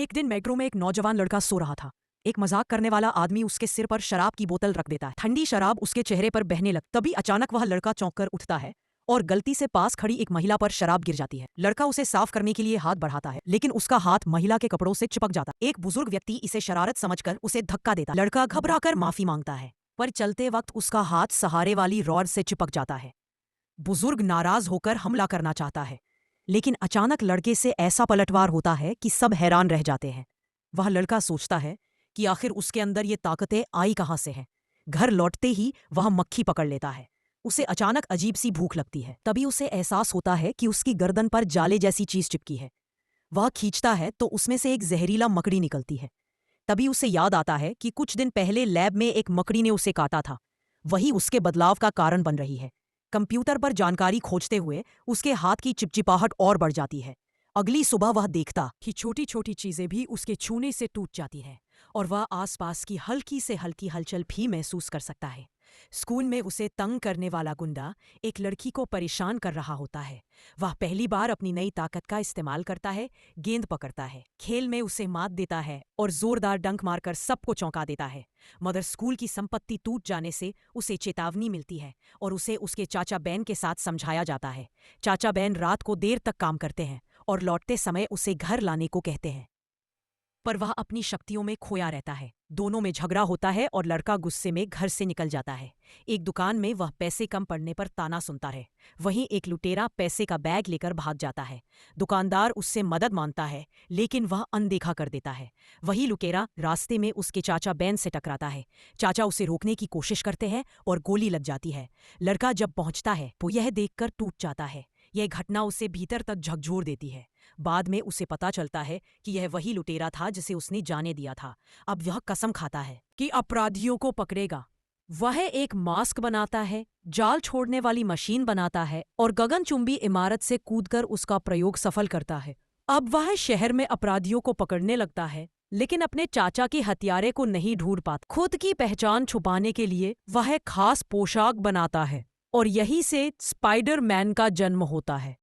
एक दिन मेट्रो में एक नौजवान लड़का सो रहा था। एक मजाक करने वाला आदमी उसके सिर पर शराब की बोतल रख देता है। ठंडी शराब उसके चेहरे पर बहने लग तभी अचानक वह लड़का चौंक कर उठता है और गलती से पास खड़ी एक महिला पर शराब गिर जाती है। लड़का उसे साफ करने के लिए हाथ बढ़ाता है, लेकिन उसका हाथ महिला के कपड़ों से चिपक जाता है। एक बुजुर्ग व्यक्ति इसे शरारत समझकर उसे धक्का देता है। लड़का घबराकर माफी मांगता है, पर चलते वक्त उसका हाथ सहारे वाली रॉड से चिपक जाता है। बुजुर्ग नाराज होकर हमला करना चाहता है, लेकिन अचानक लड़के से ऐसा पलटवार होता है कि सब हैरान रह जाते हैं। वह लड़का सोचता है कि आखिर उसके अंदर ये ताकतें आई कहां से हैं। घर लौटते ही वह मक्खी पकड़ लेता है। उसे अचानक अजीब सी भूख लगती है। तभी उसे एहसास होता है कि उसकी गर्दन पर जाले जैसी चीज चिपकी है। वह खींचता है तो उसमें से एक जहरीला मकड़ी निकलती है। तभी उसे याद आता है कि कुछ दिन पहले लैब में एक मकड़ी ने उसे काटा था। वही उसके बदलाव का कारण बन रही है। कंप्यूटर पर जानकारी खोजते हुए उसके हाथ की चिपचिपाहट और बढ़ जाती है। अगली सुबह वह देखता कि छोटी छोटी चीजें भी उसके छूने से टूट जाती हैं और वह आसपास की हल्की से हल्की हलचल भी महसूस कर सकता है। स्कूल में उसे तंग करने वाला गुंडा एक लड़की को परेशान कर रहा होता है। वह पहली बार अपनी नई ताकत का इस्तेमाल करता है, गेंद पकड़ता है, खेल में उसे मात देता है और जोरदार डंक मारकर सबको चौंका देता है। मगर स्कूल की संपत्ति टूट जाने से उसे चेतावनी मिलती है और उसे उसके चाचा बहन के साथ समझाया जाता है। चाचा बहन रात को देर तक काम करते हैं और लौटते समय उसे घर लाने को कहते हैं, पर वह अपनी शक्तियों में खोया रहता है। दोनों में झगड़ा होता है और लड़का गुस्से में घर से निकल जाता है। एक दुकान में वह पैसे कम पड़ने पर ताना सुनता है। वहीं एक लुटेरा पैसे का बैग लेकर भाग जाता है। दुकानदार उससे मदद मांगता है, लेकिन वह अनदेखा कर देता है। वही लुटेरा रास्ते में उसके चाचा बैन से टकराता है। चाचा उसे रोकने की कोशिश करते हैं और गोली लग जाती है। लड़का जब पहुंचता है तो यह देखकर टूट जाता है। यह घटना उसे भीतर तक झकझोर देती है। बाद में उसे पता चलता है कि यह वही लुटेरा था जिसे उसने जाने दिया था। अब वह कसम खाता है कि अपराधियों को पकड़ेगा। वह एक मास्क बनाता है, जाल छोड़ने वाली मशीन बनाता है और गगनचुंबी इमारत से कूदकर उसका प्रयोग सफल करता है। अब वह शहर में अपराधियों को पकड़ने लगता है, लेकिन अपने चाचा के हथियारे को नहीं ढूंढ पाता। खुद की पहचान छुपाने के लिए वह खास पोशाक बनाता है और यही से स्पाइडरमैन का जन्म होता है।